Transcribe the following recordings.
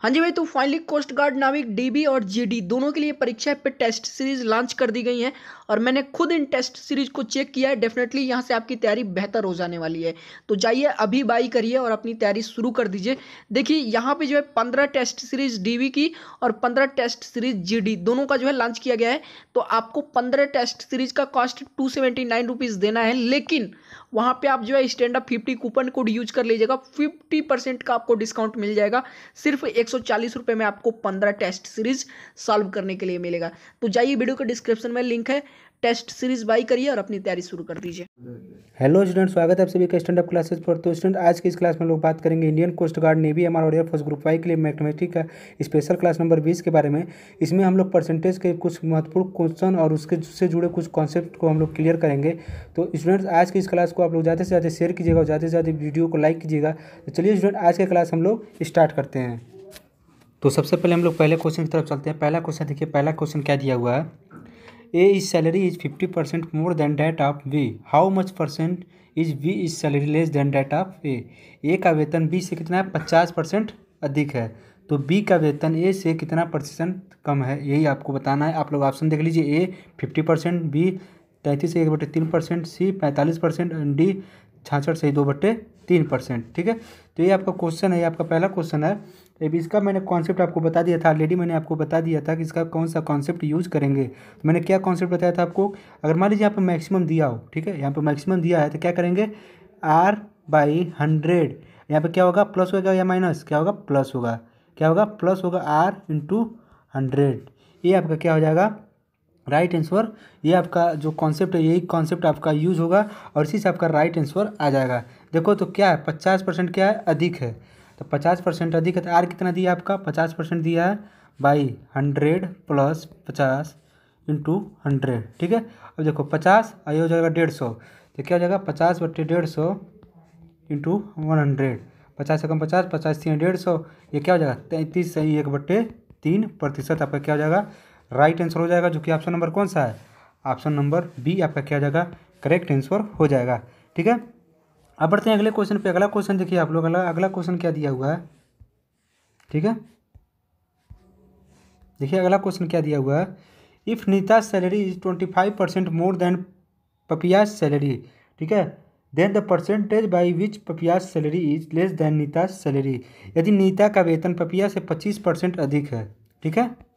हाँ जी भाई, तो फाइनली कोस्ट गार्ड नाविक डीबी और जीडी दोनों के लिए परीक्षा पे टेस्ट सीरीज लॉन्च कर दी गई है। और मैंने खुद इन टेस्ट सीरीज को चेक किया है। डेफिनेटली यहाँ से आपकी तैयारी बेहतर हो जाने वाली है। तो जाइए अभी बाई करिए और अपनी तैयारी शुरू कर दीजिए। देखिए यहाँ पे जो है 15 टेस्ट सीरीज डीबी की और 15 टेस्ट सीरीज जीडी दोनों का जो है लॉन्च किया गया है। तो आपको 15 टेस्ट सीरीज का कॉस्ट 279 रुपीज़ देना है, लेकिन वहाँ पे आप जो है stand up 50 coupon code use कर लीजिएगा। 50% का आपको डिस्काउंट मिल जाएगा। सिर्फ 140 रुपये में आपको 15 टेस्ट सीरीज सॉल्व करने के लिए मिलेगा। तो जाइए, वीडियो के डिस्क्रिप्शन में लिंक है, टेस्ट सीरीज बाई करिए और अपनी तैयारी शुरू कर दीजिए। हेलो स्टूडेंट, स्वागत है आप सभी का स्टैंड अप क्लासेस पर। तो स्टूडेंट, आज की इस क्लास में लोग बात करेंगे Indian coast guard, navy, MR और एयरफोर्स ग्रुप वाई के लिए मैथमेटिक्स का स्पेशल क्लास नंबर 20 के बारे में। इसमें हम लोग परसेंटेज के कुछ महत्वपूर्ण क्वेश्चन और उसके से जुड़े कुछ कॉन्सेप्ट को हम लोग क्लियर करेंगे। तो स्टूडेंट्स, आज की इस क्लास को आप लोग ज़्यादा से ज़्यादा शेयर कीजिएगा और ज़्यादा से ज़्यादा वीडियो को लाइक कीजिएगा। तो चलिए स्टूडेंट, आज की क्लास हम लोग स्टार्ट करते हैं। तो सबसे पहले हम लोग पहले क्वेश्चन की तरफ चलते हैं। पहला क्वेश्चन देखिए, पहला क्वेश्चन क्या दिया हुआ है। A is salary is 50% more than that of B. How much percent is B is salary less than that of A? A का वेतन B से कितना है? 50% अधिक है। तो B का वेतन A से कितना प्रतिशत कम है, यही आपको बताना है। आप लोग ऑप्शन देख लीजिए। A 50%, B 33.3%, C 45% और D 66.2/3%। ठीक है, तो ये आपका क्वेश्चन है, ये आपका पहला क्वेश्चन है। अभी इसका मैंने कॉन्सेप्ट आपको बता दिया था ऑलरेडी। मैंने आपको बता दिया था कि इसका कौन सा कॉन्सेप्ट यूज करेंगे। तो मैंने क्या कॉन्सेप्ट बताया था आपको। अगर मान लीजिए यहाँ पे मैक्सिमम दिया हो, ठीक है, यहाँ पे मैक्सिमम दिया है तो क्या करेंगे, R/100। यहाँ पे क्या होगा, प्लस होगा या माइनस, क्या होगा, प्लस होगा। क्या होगा, प्लस होगा, R/100। ये आपका क्या हो जाएगा, राइट आंसर। ये आपका जो कॉन्सेप्ट है, यही कॉन्सेप्ट आपका यूज होगा और इसी से आपका राइट आंसर आ जाएगा। देखो तो क्या है, 50% क्या है, अधिक है। तो 50% अधिक है तो आर कितना दिया आपका, 50% दिया है बाई 100 प्लस 50 इंटू 100। ठीक है, अब देखो 50 आइए हो जाएगा 150। तो क्या हो जाएगा, 50/150 इंटू 100। 50 से कम 50, 50 3 150। ये क्या हो जाएगा, 33.1/3% आपका क्या हो जाएगा, राइट आंसर हो जाएगा। जो कि ऑप्शन नंबर कौन सा है, ऑप्शन नंबर बी आपका क्या हो जाएगा, करेक्ट आंसर हो जाएगा। ठीक है, अब बढ़ते हैं अगले क्वेश्चन पे। अगला क्वेश्चन देखिए आप लोग, अगला क्वेश्चन क्या दिया हुआ है। ठीक है, देखिए अगला क्वेश्चन क्या दिया हुआ है। If Neeta salary is 25% more than Papiya's salary, ठीक है, then the percentage by which Papiya's salary is less than Neeta salary. यदि नीता का वेतन पपिया से 25% अधिक है, ठीक है,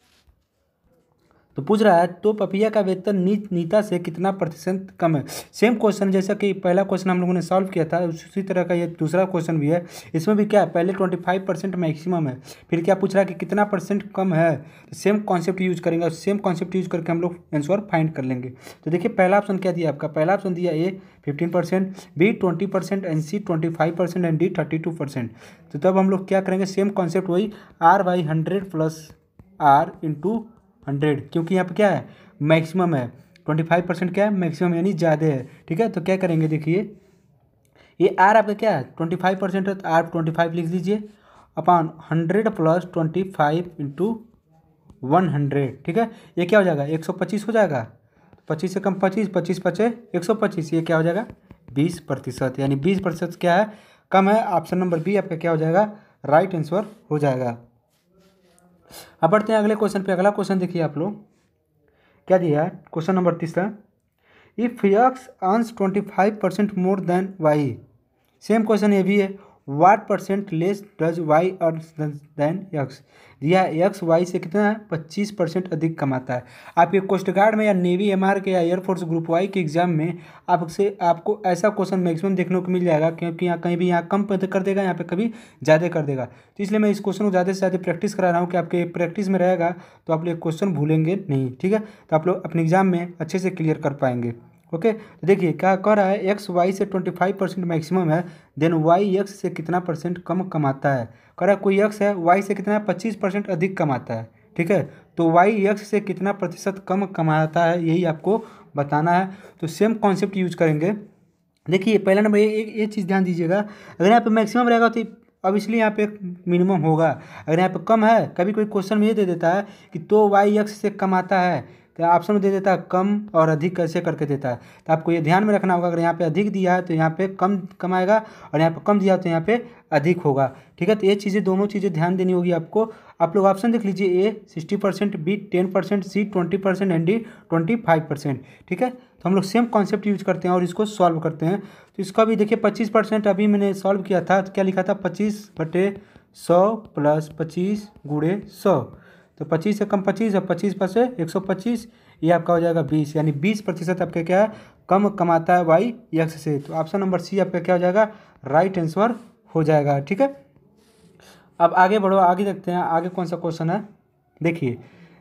तो पूछ रहा है तो पपिया का वेतन नीता से कितना प्रतिशत कम है। सेम क्वेश्चन जैसा कि पहला क्वेश्चन हम लोगों ने सॉल्व किया था, उसी तरह का ये दूसरा क्वेश्चन भी है। इसमें भी क्या है, पहले 25% मैक्सिमम है, फिर क्या पूछ रहा है कि कितना परसेंट कम है। तो सेम कॉन्सेप्ट यूज करेंगे और सेम कॉन्सेप्ट यूज करके हम लोग आंसर फाइंड कर लेंगे। तो देखिए पहला ऑप्शन क्या दिया आपका, पहला ऑप्शन दिया A 15%, B 20% and C 25% and D 32%। तो तब हम लोग क्या करेंगे, सेम कॉन्सेप्ट वही R/100 प्लस R इंटू 100, क्योंकि यहाँ पे क्या है, मैक्सिमम है। 25% क्या है, मैक्सिमम यानी ज़्यादा है। ठीक है, तो क्या करेंगे, देखिए ये आर आपका क्या है, 25% है तो आर 25 लिख लीजिए अपॉन 100 प्लस 25 इंटू 100। ठीक है, ये क्या हो जाएगा, 125 हो जाएगा। 25 से कम 25, 25 पचे 125, ये क्या हो जाएगा, 20%। यानी 20% क्या है, कम है। ऑप्शन नंबर बी आपका क्या हो जाएगा, राइट आंसर हो जाएगा। अब बढ़ते हैं अगले क्वेश्चन पे। अगला क्वेश्चन देखिए आप लोग क्या दिया है, क्वेश्चन नंबर तीसरा। If X earns 25% more than Y, same question ये भी है। What percent less does Y earns than X. दिया है एक्स वाई से कितना है, 25% अधिक कमाता है। आपके कोस्ट गार्ड में या नेवी, एमआर के या एयरफोर्स ग्रुप वाई के एग्जाम में आपको ऐसा क्वेश्चन मैक्सिमम देखने को मिल जाएगा, क्योंकि यहाँ कहीं भी यहाँ कम कर देगा, यहाँ पे कभी ज़्यादा कर देगा। तो इसलिए मैं इस क्वेश्चन को ज़्यादा से ज़्यादा प्रैक्टिस करा रहा हूँ कि आपके प्रैक्टिस में रहेगा तो आप लोग क्वेश्चन भूलेंगे नहीं। ठीक है, तो आप लोग अपने एग्जाम में अच्छे से क्लियर कर पाएंगे। ओके, तो देखिए क्या कह रहा है, एक्स वाई से 25% मैक्सिमम है, देन वाई एक्स से कितना परसेंट कम कमाता है। कह रहा है कोई एक्स है, वाई से कितना 25% अधिक कमाता है। ठीक है, तो वाई एक्स से कितना प्रतिशत कम कमाता है, यही आपको बताना है। तो सेम कॉन्सेप्ट यूज करेंगे। देखिए पहला नंबर ये चीज़ ध्यान दीजिएगा, अगर यहाँ पे मैक्सिमम रहेगा तो अब इसलिए यहाँ पे मिनिमम होगा। अगर यहाँ पे कम है, कभी कोई क्वेश्चन में ये दे देता है कि तो वाई एक्स से कमाता है, तो ऑप्शन में दे देता है कम और अधिक कैसे करके देता है। तो आपको ये ध्यान में रखना होगा, अगर यहाँ पे अधिक दिया है तो यहाँ पे कम कम आएगा, और यहाँ पे कम दिया है तो यहाँ पे अधिक होगा। ठीक है, तो ये चीज़ें दोनों चीज़ें ध्यान देनी होगी आपको। आप लोग ऑप्शन देख लीजिए, ए 60%, बी 10%, सी 20% एंड डी 25%। ठीक है, तो हम लोग सेम कॉन्सेप्ट यूज करते हैं और इसको सॉल्व करते हैं। तो इसका भी देखिए 25% अभी मैंने सॉल्व किया था, तो क्या लिखा था 25/100 प्लस 25 गुणे 100। तो 25 से कम 25 है, 25 पर से 125, ये आपका हो जाएगा 20, यानी 20% आपका क्या है कम कमाता है वाई एक्स से। तो ऑप्शन नंबर सी आपका क्या हो जाएगा राइट आंसर हो जाएगा। ठीक है, अब आगे बढ़ो, आगे देखते हैं आगे कौन सा क्वेश्चन है। देखिए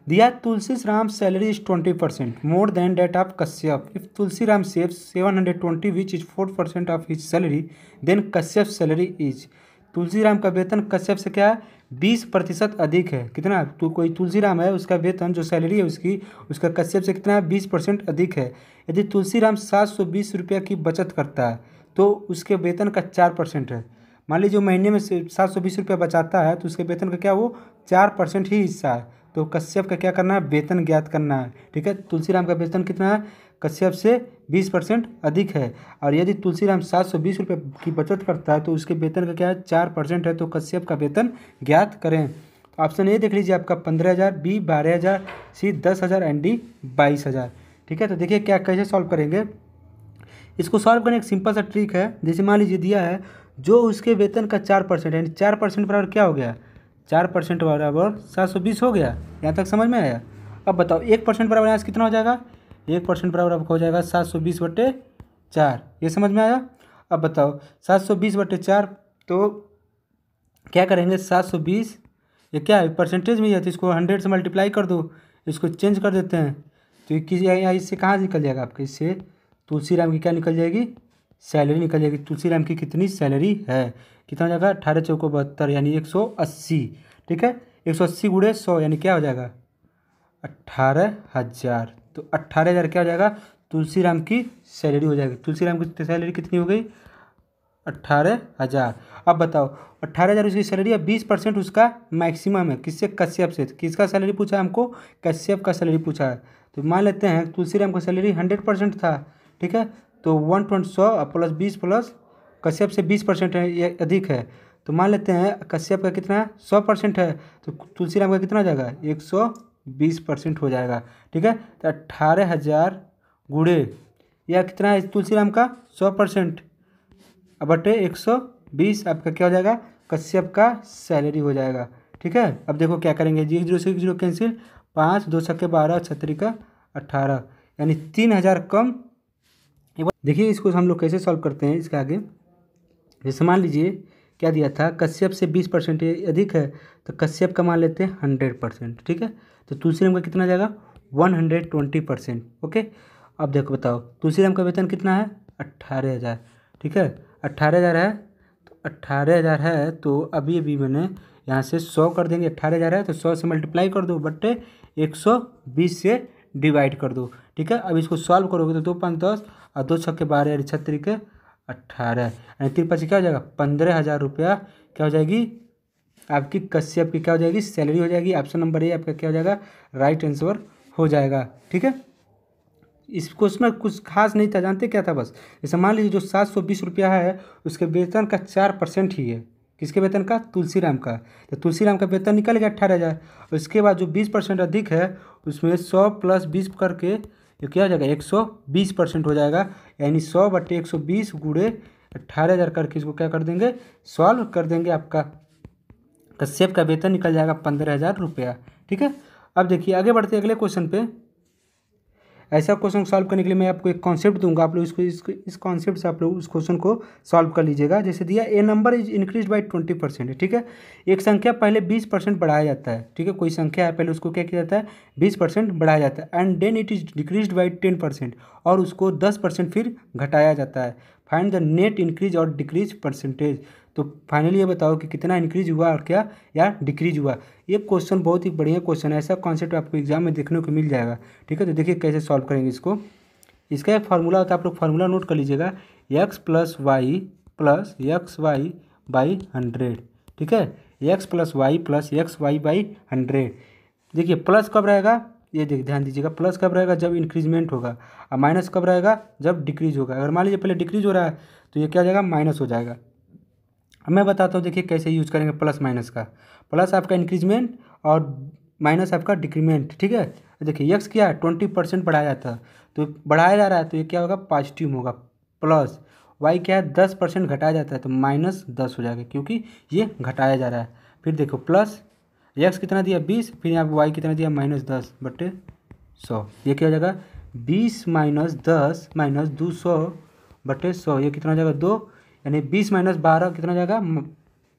दिया Tulsi Ram salary is 20% more than that of Kashyap. If Tulsi Ram saves 720 which is 4% of his salary, then Kashyap salary is. Tulsi Ram का वेतन कश्यप से क्या है 20% अधिक है। कितना, तो कोई तुलसी राम है उसका वेतन जो सैलरी है उसकी, उसका कश्यप से कितना है 20% अधिक है। यदि तुलसी राम 720 रुपये की बचत करता है तो उसके वेतन का 4% है। मान लीजिए महीने में से 720 रुपये बचाता है तो उसके वेतन का क्या वो 4% ही हिस्सा है। तो कश्यप का क्या करना है वेतन ज्ञात करना है। ठीक है, तुलसीराम का वेतन कितना है कश्यप से 20% अधिक है, और यदि तुलसीराम 720 रुपये की बचत करता है तो उसके वेतन का क्या है 4% है। तो कश्यप का वेतन ज्ञात करें। तो ऑप्शन ए देख लीजिए आपका 15,000, बी 12,000, सी 10,000 एंड डी 22,000। ठीक है, तो देखिए क्या कैसे सॉल्व करेंगे इसको। सॉल्व करने एक सिंपल सा ट्रिक है। जैसे मान लीजिए दिया है जो उसके वेतन का 4% यानी 4% बराबर क्या हो गया 4% बराबर 720 हो गया। यहाँ तक समझ में आया। अब बताओ 1% बराबर यहाँ से कितना हो जाएगा 1% बराबर आपको हो जाएगा 720/4। ये समझ में आया। अब बताओ 720/4 तो क्या करेंगे 720 ये क्या है परसेंटेज में ही है तो इसको 100 से मल्टीप्लाई कर दो, इसको चेंज कर देते हैं। तो ये किसी इससे कहाँ निकल जाएगा आपके, इससे तुलसीराम की क्या निकल जाएगी सैलरी निकल जाएगी। तुलसीराम की कितनी सैलरी है, कितना हो जाएगा 18 चौको 72 यानी 180। ठीक है, 180 गुणे 100 यानी क्या हो जाएगा 18,000। तो 18,000 क्या हो जाएगा तुलसीराम की सैलरी हो जाएगी। तुलसीराम की सैलरी कितनी हो गई 18,000। अब बताओ 18,000 उसकी सैलरी है, 20% उसका मैक्सिमम है किससे कश्यप से। किसका सैलरी पूछा है हमको कश्यप का सैलरी पूछा है। तो मान लेते हैं तुलसीराम का सैलरी 100% था। ठीक है, तो 100 प्लस 20 प्लस कश्यप से 20% है ये अधिक है। तो मान लेते हैं कश्यप का कितना है 100% है तो तुलसीराम का कितना हो जाएगा 120% हो जाएगा। ठीक है, तो 18,000 गुणे या कितना है तुलसीराम का 100% बटे 120 आपका क्या हो जाएगा कश्यप का सैलरी हो जाएगा। ठीक है, अब देखो क्या करेंगे 0 से 0 कैंसिल, 5 2 छक्के 12 छतरी का 18 यानी 3,000 कम। देखिए इसको हम लोग कैसे सॉल्व करते हैं इसके आगे। जैसे मान लीजिए क्या दिया था कश्यप से 20% अधिक है तो कश्यप का मान लेते हैं 100%। ठीक है, तो तुलसीराम का कितना जाएगा 120%। ओके, अब देखो बताओ तुलसीराम का वेतन कितना है 18,000। ठीक है, 18,000 है तो 18,000 है तो अभी मैंने यहाँ से 100 कर देंगे। 18,000 है तो 100 से मल्टीप्लाई कर दो बटे 120 से डिवाइड कर दो। ठीक है, अब इसको सॉल्व करोगे तो 2 5 10 और 2 छक्के 12 यानी 36 18 यानी 3 5 क्या हो जाएगा 15,000 रुपया क्या हो जाएगी आपकी कश्यप की क्या हो जाएगी सैलरी हो जाएगी। ऑप्शन नंबर ए आपका क्या हो जाएगा राइट आंसर हो जाएगा। ठीक है, इस क्वेश्चन में कुछ खास नहीं था, जानते क्या था बस जैसे मान लीजिए जो 720 रुपया है उसके वेतन का 4% ही है। किसके वेतन का तुलसीराम का। तो तुलसीराम का वेतन निकल गया 18,000। उसके बाद जो 20% अधिक है उसमें 100 प्लस 20 करके ये क्या हो जाएगा 120% हो जाएगा यानी 100 बटे 120 गुणे 18,000 करके इसको क्या कर देंगे सॉल्व कर देंगे। आपका कश्यप का वेतन निकल जाएगा 15,000 रुपया। ठीक है, अब देखिए आगे बढ़ते अगले क्वेश्चन पे। ऐसा क्वेश्चन सॉल्व करने के लिए मैं आपको एक कॉन्सेप्ट दूंगा, आप लोग इस कॉन्सेप्ट से आप लोग उस क्वेश्चन को सॉल्व कर लीजिएगा। जैसे दिया ए नंबर इज इंक्रीज बाई 20%। ठीक है, एक संख्या पहले 20% बढ़ाया जाता है। ठीक है, कोई संख्या है पहले उसको क्या किया जाता है 20% बढ़ाया जाता है and then it is decrease by 10% और उसको 10% फिर घटाया जाता है। फाइंड द नेट इंक्रीज और डिक्रीज परसेंटेज। तो फाइनली ये बताओ कि कितना इंक्रीज हुआ और क्या या डिक्रीज हुआ। ये क्वेश्चन बहुत ही बढ़िया क्वेश्चन है, ऐसा कॉन्सेप्ट आपको एग्जाम में देखने को मिल जाएगा। ठीक है, तो देखिए कैसे सॉल्व करेंगे इसको। इसका एक फार्मूला होता है, आप लोग फार्मूला नोट कर लीजिएगा x प्लस वाई बाई 100। ठीक है, x प्लस वाई बाई 100। देखिए प्लस कब रहेगा ये देख ध्यान दीजिएगा, प्लस कब रहेगा जब इंक्रीजमेंट होगा, और माइनस कब रहेगा जब डिक्रीज होगा। अगर मान लीजिए पहले डिक्रीज हो रहा है तो ये क्या हो जाएगा, माइनस हो जाएगा। अब मैं बताता हूँ, देखिए कैसे यूज करेंगे प्लस माइनस का। प्लस आपका इंक्रीजमेंट और माइनस आपका डिक्रीमेंट, ठीक है। देखिए एक्स क्या है 20% बढ़ाया जाता है, तो बढ़ाया जा रहा है तो ये क्या होगा, पॉजिटिव होगा। प्लस वाई क्या है 10% घटाया जाता है तो -10 हो जाएगा, क्योंकि ये घटाया जा रहा है। फिर देखो प्लस एक्स कितना दिया 20, फिर यहाँ पर वाई कितना दिया -10/100, ये क्या हो जाएगा 20 - 10 - 200/100, ये कितना हो जाएगा 2, यानी 20 - 12 कितना हो जाएगा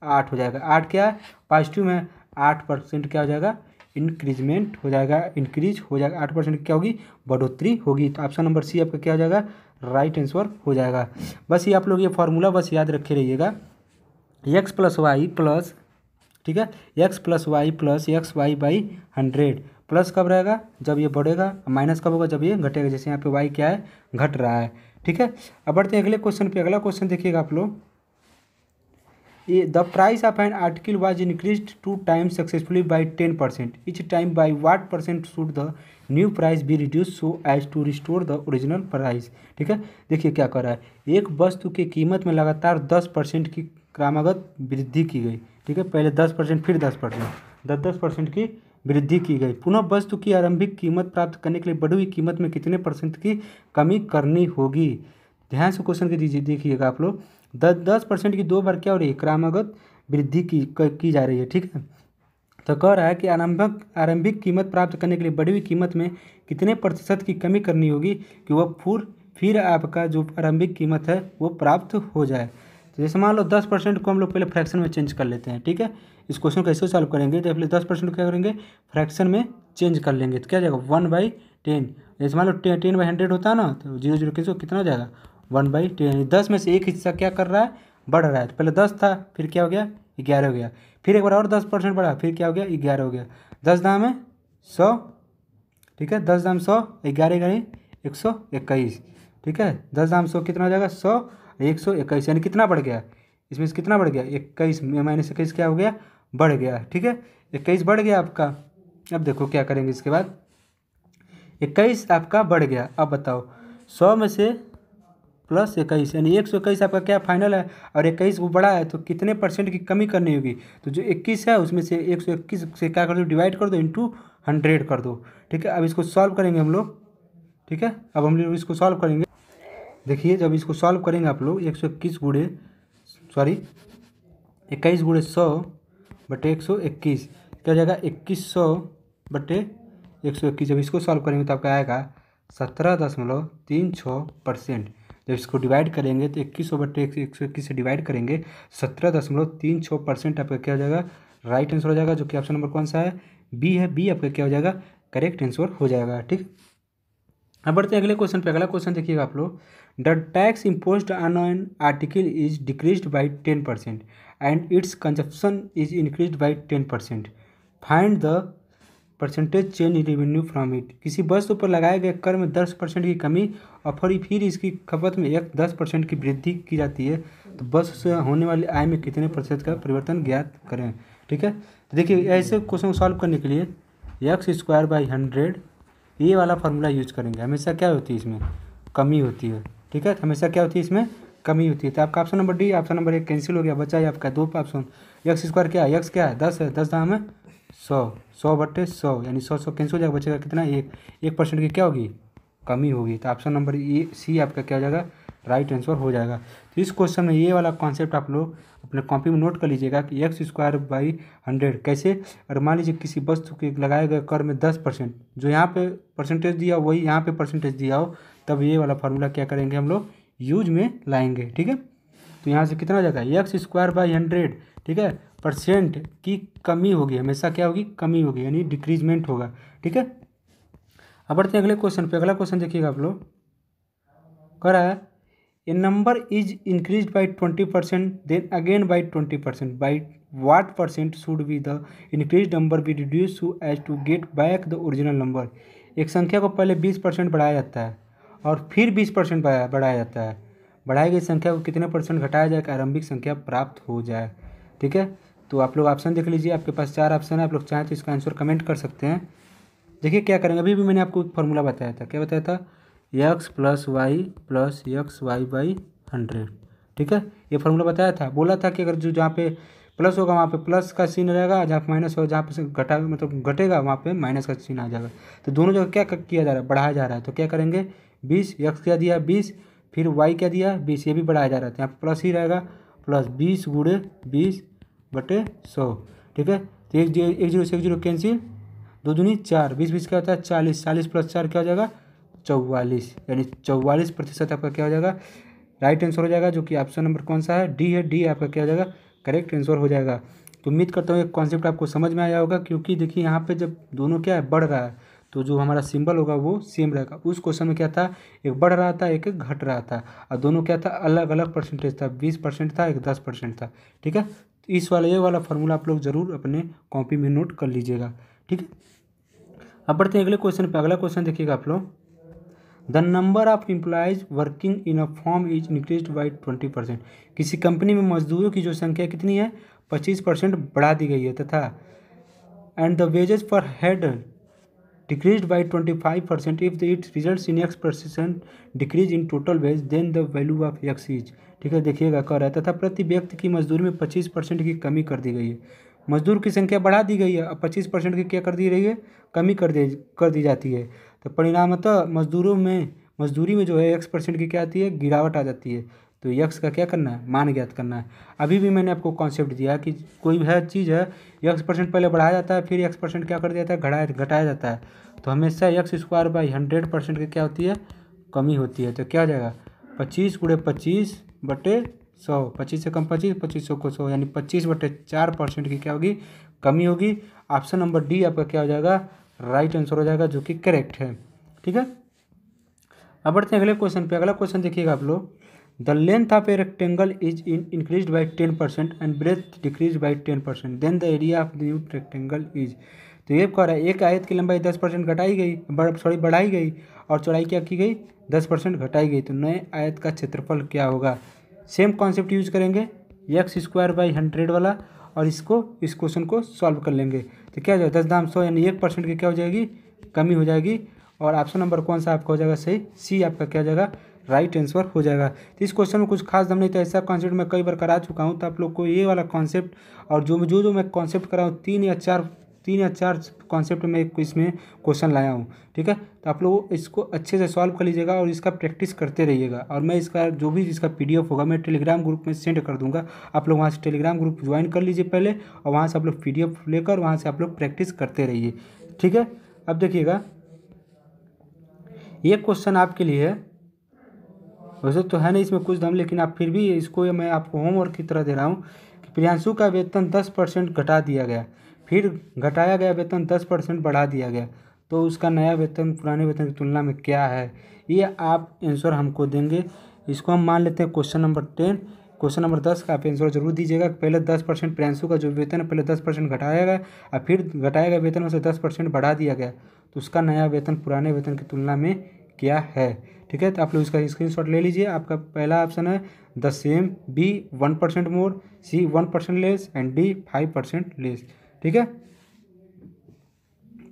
8 हो जाएगा। 8 क्या है पॉजिटिव में, 8% क्या हो जाएगा इंक्रीजमेंट हो जाएगा, इंक्रीज हो जाएगा। 8% क्या होगी, बढ़ोतरी होगी। तो ऑप्शन नंबर सी आपका क्या हो जाएगा, राइट आंसर हो जाएगा। बस ये आप लोग ये फॉर्मूला बस याद रखे रहिएगा, एक्स प्लस वाई प्लस, ठीक है, X plus Y plus X Y by 100। Plus कब रहेगा जब ये बढ़ेगा, माइनस कब होगा जब ये घटेगा। जैसे यहाँ पे वाई क्या है घट रहा है, ठीक है। अब बढ़ते हैं अगले क्वेश्चन पे। अगला क्वेश्चन देखिएगा आप लोग, ये the price of an article was increased 2 times successfully by 10%, each time by what % should the new price be reduce so as to restore the original price, ठीक है। देखिए क्या कर रहा है, एक वस्तु की कीमत में लगातार 10% की क्रमागत वृद्धि की गई, ठीक है। पहले 10% फिर 10%, 10% की वृद्धि की गई। पुनः वस्तु की आरंभिक कीमत प्राप्त करने के लिए बढ़ी हुई कीमत में कितने % की कमी करनी होगी। ध्यान से क्वेश्चन के दीजिए, देखिएगा आप लोग, 10% की 2 बार क्या हो रही है, क्रमागत वृद्धि की जा रही है, ठीक है। तो कह रहा है कि आरंभिक कीमत प्राप्त करने के लिए बढ़ी हुई कीमत में कितने % की कमी करनी होगी कि वह फिर आपका जो आरंभिक कीमत है वो प्राप्त हो जाए। तो जैसे मान लो 10% को हम लोग पहले फ्रैक्शन में चेंज कर लेते हैं, ठीक है। इस क्वेश्चन को कैसे सॉल्व करेंगे, तो पहले 10% को क्या करेंगे, फ्रैक्शन में चेंज कर लेंगे, तो क्या हो जाएगा 1/10। जैसे मान लो 10/100 होता है ना, तो 0 0 कैसे कितना हो जाएगा 1/10। 10 में से एक हिस्सा क्या कर रहा है, बढ़ रहा है। तो पहले 10 था, फिर क्या हो गया 11 हो गया, फिर एक बार और 10% बढ़ा, फिर क्या हो गया 11 हो गया। 10 दाम है 100, ठीक है, 10 दाम 100, 11 11 121, ठीक है। 10 दाम 100 कितना हो जाएगा 100 121, यानी कितना बढ़ गया इसमें से, कितना बढ़ गया 21 -21 क्या हो गया, बढ़ गया, ठीक है। 21 बढ़ गया आपका। अब देखो क्या करेंगे इसके बाद, 21 आपका बढ़ गया। अब बताओ 100 में से प्लस 21 यानी 121 आपका क्या फाइनल है, और 21 वो बड़ा है तो कितने % की कमी करनी होगी। तो जो 21 है उसमें से 121 से क्या कर दो, डिवाइड कर दो, इंटू 100 कर दो, ठीक है। अब इसको सॉल्व करेंगे हम लोग, ठीक है। अब हम लोग इसको सॉल्व करेंगे। देखिए जब इसको सॉल्व करेंगे आप लोग 121 गुणे 21 गुणे 100/121 क्या हो जाएगा 2100/121। जब इसको सॉल्व करेंगे तो आपका आएगा 17.36%। जब इसको डिवाइड करेंगे तो 2100/121 से डिवाइड करेंगे 17.36% आपका क्या हो जाएगा, राइट आंसर हो जाएगा, जो कि ऑप्शन नंबर कौन सा है, बी है। बी आपका क्या हो जाएगा, करेक्ट आंसर हो जाएगा, ठीक। अब बढ़ते हैं अगले क्वेश्चन पे। अगला क्वेश्चन देखिएगा आप लोग, the tax imposed on an article is decreased by 10% and it's consumption is increased by 10%, find the percentage change in revenue from it. किसी वस्तु पर लगाए गए कर में 10% की कमी और फिर इसकी खपत में 10% की वृद्धि की जाती है, तो वस्तु से होने वाली आय में कितने % का परिवर्तन ज्ञात करें, ठीक है। तो देखिए ऐसे क्वेश्चन को सॉल्व करने के लिए x²/100 ये वाला फार्मूला यूज करेंगे। हमेशा क्या होती है इसमें, कमी होती है, ठीक है। हमेशा क्या होती है इसमें, कमी होती है। तो आपका option number D, option number 1 cancel हो गया, बचा है आपका 2 ऑप्शन। x² क्या है, x क्या है 10 है, 10 दाम है 100, 100/100 यानी 100 कैंसिल हो जाएगा, बचेगा कितना 1% की क्या होगी, कमी होगी। तो ऑप्शन नंबर ए सी आपका क्या हो जाएगा, राइट आंसर हो जाएगा। तो इस क्वेश्चन में ये वाला कॉन्सेप्ट आप लोग अपने कॉपी में नोट कर लीजिएगा कि x²/100 कैसे। और मान लीजिए किसी वस्तु के लगाए गए कर में 10%, जो यहाँ पे परसेंटेज दिया वही यहाँ पे परसेंटेज दिया हो, तब ये वाला फार्मूला क्या करेंगे हम लोग यूज में लाएंगे, ठीक है। तो यहाँ से कितना हो जाएगा x²/100, ठीक है, % की कमी होगी, हमेशा क्या होगी, कमी होगी, यानी डिक्रीजमेंट होगा, ठीक है। अब बढ़ते हैं अगले क्वेश्चन पे। अगला क्वेश्चन देखिएगा आप लोग, कह रहा है a number is increase by 20% then again by 20%, by what % should be the increase number be reduce so as to get back the original number. एक संख्या को पहले 20% बढ़ाया जाता है और फिर 20% बढ़ाया जाता है। बढ़ाई गई संख्या को कितने % घटाया जाए कि आरंभिक संख्या प्राप्त हो जाए, ठीक है। तो आप लोग ऑप्शन देख लीजिए, आपके पास 4 ऑप्शन है, आप लोग चाहें तो इसका आंसर कमेंट कर सकते हैं। देखिए क्या करेंगे, अभी भी मैंने आपको एक फार्मूला बताया था, क्या बताया था, x + y + xy/100, ठीक है। ये फार्मूला बताया था, बोला था कि अगर जो जहाँ पे प्लस होगा वहाँ पे प्लस का चिन्ह रहेगा, जहाँ पे माइनस होगा, जहाँ पे घटा मतलब घटेगा वहाँ पे माइनस का चिन्ह आ जाएगा। तो दोनों जगह क्या किया जा रहा है, बढ़ाया जा रहा है। तो क्या करेंगे, 20, x क्या दिया 20, फिर y क्या दिया 20, ये भी बढ़ाया जा रहा है, तो यहाँ प्लस ही रहेगा, प्लस 20 × 20/100, ठीक है। तो एक जीरो से एक जीरो कैंसिल, 2 दूनी 4, 20 क्या होता है 40, 40 + 4 क्या हो जाएगा 44, यानी 44% आपका क्या हो जाएगा, राइट आंसर हो जाएगा, जो कि ऑप्शन नंबर कौन सा है, डी है। डी आपका क्या हो जाएगा, करेक्ट आंसर हो जाएगा। तो उम्मीद करता हूँ एक कॉन्सेप्ट आपको समझ में आया होगा, क्योंकि देखिए यहाँ पे जब दोनों क्या है बढ़ रहा है, तो जो हमारा सिंबल होगा वो सेम रहेगा। उस क्वेश्चन में क्या था, एक बढ़ रहा था, एक घट रहा था, और दोनों क्या था, अलग अलग परसेंटेज था, 20% था, एक 10% था, ठीक है। तो इस वाला ये वाला फार्मूला आप लोग जरूर अपने कॉपी में नोट कर लीजिएगा, ठीक है। अब बढ़ते हैं अगले क्वेश्चन पे। अगला क्वेश्चन देखिएगा आप लोग, the number of employees working in a form is increase by 20%। किसी कंपनी में मजदूरों की जो संख्या कितनी है, 25% बढ़ा दी गई है, तथा and the wages per head decrease by 25%। If it result in x% decrease in total wage, then the value of x is, ठीक है। देखिएगा कह रहा है, तथा प्रति व्यक्ति की मजदूरी में 25% की कमी कर दी गई है। मजदूर की संख्या बढ़ा दी गई है, अब 25% की क्या कर दी रही है, कमी कर दी जाती है। तो परिणामतः मजदूरी में जो है x% की क्या आती है, गिरावट आ जाती है। तो x का क्या करना है, मान ज्ञात करना है। अभी भी मैंने आपको कॉन्सेप्ट दिया कि कोई भी चीज़ है, x% पहले बढ़ाया जाता है, फिर x% क्या कर दिया जाता है, घटाया जाता है। तो हमेशा x² 100% की क्या होती है, कमी होती है। तो क्या हो जाएगा, 25 × 25/100, 25 से कम 25, 25 को 100, यानी 25/4% की क्या होगी, कमी होगी। ऑप्शन नंबर डी आपका क्या हो जाएगा, राइट आंसर हो जाएगा, जो कि करेक्ट है, ठीक है। अब बढ़ते हैं अगले क्वेश्चन पे। अगला क्वेश्चन देखिएगा आप लोग, the length of a rectangle is increase by 10% and breath decrease by 10%, then the area of the new rectangle is. तो ये कह रहा है, एक आयत की लंबाई 10% घटाई गई, बढ़ाई गई, और चौड़ाई क्या की गई, 10% घटाई गई, तो नए आयत का क्षेत्रफल क्या होगा। सेम कॉन्सेप्ट यूज करेंगे, x² / 100 वाला, और इस क्वेश्चन को सॉल्व कर लेंगे। तो क्या हो जाएगा, 10 यानी 1% की क्या हो जाएगी, कमी हो जाएगी। और ऑप्शन नंबर कौन सा आपका हो जाएगा सही, सी आपका क्या हो जाएगा, राइट आंसर हो जाएगा। तो इस क्वेश्चन में कुछ खास दम नहीं था, ऐसा कॉन्सेप्ट मैं कई बार करा चुका हूँ। तो आप लोग को ये वाला कॉन्सेप्ट, और जो मैं कॉन्सेप्ट करा हूँ, 3 या 4 कॉन्सेप्ट में इसमें क्वेश्चन लाया हूँ, ठीक है। तो आप लोग इसको अच्छे से सॉल्व कर लीजिएगा और इसका प्रैक्टिस करते रहिएगा। और मैं इसका जो भी इसका PDF होगा मैं टेलीग्राम ग्रुप में सेंड कर दूंगा, आप लोग वहाँ से टेलीग्राम ग्रुप ज्वाइन कर लीजिए पहले, और वहाँ से आप लोग PDF लेकर वहाँ से आप लोग प्रैक्टिस करते रहिए, ठीक है। अब देखिएगा, ये क्वेश्चन आपके लिए है, वैसे तो है नहीं इसमें कुछ दम, लेकिन आप फिर भी इसको मैं आपको होमवर्क की तरह दे रहा हूँ कि प्रियांशु का वेतन 10% घटा दिया गया, फिर घटाया गया वेतन 10% बढ़ा दिया गया, तो उसका नया वेतन पुराने वेतन की तुलना में क्या है, ये आप आंसर हमको देंगे। इसको हम मान लेते हैं क्वेश्चन नंबर 10। क्वेश्चन नंबर 10 का आप आंसर जरूर दीजिएगा। पहले 10% प्रियांशु का जो वेतन है पहले 10% घटाया गया, और फिर घटाया गया वेतन में से 10% बढ़ा दिया गया, तो उसका नया वेतन पुराने वेतन की तुलना में क्या है, ठीक है। तो आप लोग इसका स्क्रीनशॉट ले लीजिए। आपका पहला ऑप्शन है the same, B 1% more, C 1% less, and D 5% less, ठीक है।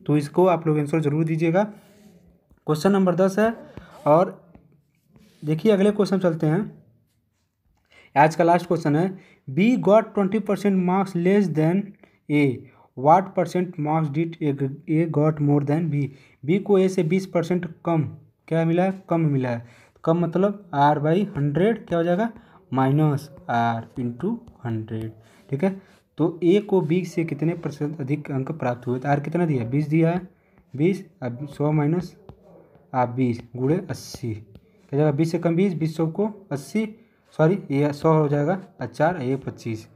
तो इसको आप लोग आंसर जरूर दीजिएगा। क्वेश्चन नंबर 10 है। और देखिए अगले क्वेश्चन चलते हैं। आज का लास्ट क्वेश्चन है, B got 20% marks less than A, what % marks did A got more than B. B को ए से 20% कम क्या मिला है, कम मिला है। कम मतलब R/100 क्या हो जाएगा, -R × 100, ठीक है। तो ए को बी से कितने % अधिक अंक प्राप्त हुए, तो आर कितना दिया है, 20 दिया है, 20, अब 100 माइनस आप 20 × 80 क्या जाएगा, 20 से कम 20, 20 को 80, सॉरी ये 100 हो जाएगा, 4 ये 25,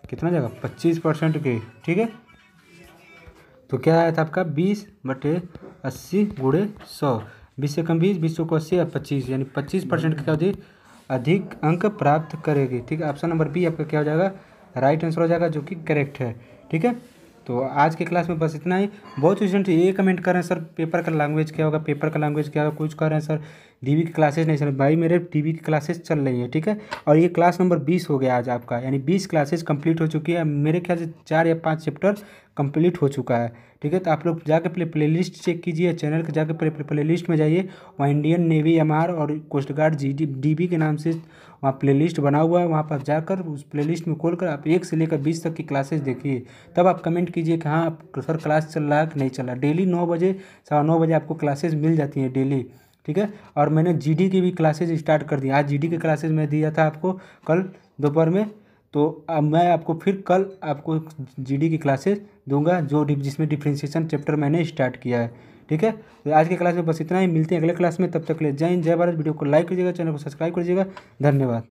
कितना जाएगा 25% के, ठीक है। तो क्या आया था आपका 20/80 × 100, 20 से कम 20, 20 को 80 और 25, यानी 25% की क्या होती अधिक अंक प्राप्त करेगी, ठीक है। ऑप्शन नंबर बी आपका क्या हो जाएगा, राइट आंसर हो जाएगा, जो कि करेक्ट है, ठीक है। तो आज के क्लास में बस इतना ही। बहुत स्टूडेंट ये कमेंट कर रहे हैं सर पेपर का लैंग्वेज क्या होगा, पेपर का लैंग्वेज क्या होगा, कुछ कह रहे हैं सर डीबी की क्लासेस नहीं चल रही भाई, मेरे डीबी की क्लासेस चल रही है, ठीक है। और ये क्लास नंबर 20 हो गया आज आपका, यानी 20 क्लासेस कंप्लीट हो चुकी है। मेरे ख्याल से 4 या 5 चैप्टर कंप्लीट हो चुका है, ठीक है। तो आप लोग जाकर प्लेलिस्ट चेक कीजिए, चैनल के जाकर प्लेलिस्ट में जाइए, वहाँ इंडियन नेवी एमआर और कोस्ट गार्ड डीबी के नाम से वहाँ प्लेलिस्ट बना हुआ है। वहाँ पर जाकर उस प्लेलिस्ट में खोलकर आप 1 से लेकर 20 तक की क्लासेस देखिए, तब आप कमेंट कीजिए कि हाँ सर क्लास चल रहा है कि नहीं चल रहा। डेली 9 बजे 9:15 बजे आपको क्लासेस मिल जाती हैं डेली, ठीक है। और मैंने जीडी की भी क्लासेस स्टार्ट कर दी। आज जीडी की क्लासेस मैं दिया था आपको कल दोपहर में, तो अब मैं आपको फिर कल आपको जीडी की क्लासेस दूंगा जो जिसमें डिफ्रेंशिएशन चैप्टर मैंने स्टार्ट किया है, ठीक है। तो आज की क्लास में बस इतना ही, मिलते हैं अगले क्लास में, तब तक के लिए जय हिंद जय भारत। वीडियो को लाइक कीजिएगा, चैनल को सब्सक्राइब कीजिएगा, धन्यवाद।